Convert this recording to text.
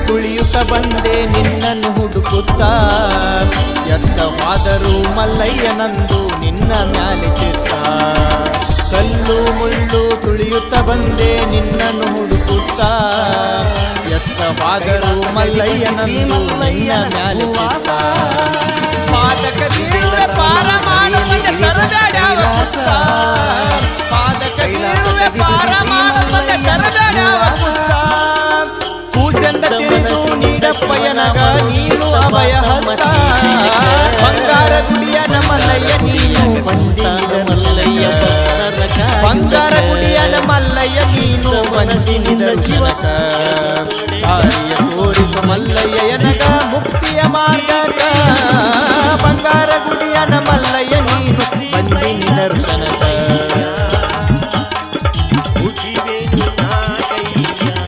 ತುಳಿಯುತ್ತ ಬಂದೆ ನಿನ್ನನ್ನು ಹುಡುಕುತ್ತಾ ಎತ್ತವಾದರೂ ಮಲ್ಲಯ್ಯನಂದು ನಿನ್ನ ಮ್ಯಾಲೆ ಚಿತ್ತ ಕಲ್ಲು ಮುಳ್ಳು ತುಳಿಯುತ್ತ ಬಂದೆ ನಿನ್ನನ್ನು ಹುಡುಕುತ್ತಾ ಎತ್ತವಾದರೂ ಮಲ್ಲಯ್ಯನಂದು ನಿನ್ನ ಮ್ಯಾಲೆ ಚಿತ್ತ ಪಾದಕ ಬೀಳುವೆ ಪಾರ ಮಾಡುವಂತೆ ಸರದಾಡ್ಯಾವ ಕುತ್ತ ಪಾದಕ ಬೀಳುವೆ ಪಾರ ಮಾಡುವಂತೆ ಸರದಾಡ್ಯಾವ ಕುತ್ತ ಕೂಸೆಂದ ತಿಳಿದು ನೀಡಪ್ಪಯ್ಯನಗ ನೀನು ಅಭಯ ಹಸ್ತ ಬಂಗಾರ ಗುಡಿಯ ಮಲ್ಲಯ್ಯ ನೀನು ಬಂದಿದ ಮಲ್ಲಯ್ಯ ಬಂಗಾರ ಗುಡಿಯ ಮಲ್ಲಯ್ಯ ನೀನು ಬಂದಿದ ಶಿವಕ ದಾರಿಯ ತೋರಿಸು ಮಲ್ಲಯ್ಯನಗ ಮುಕ್ತಿಯ ಮಾರ್ಗಕ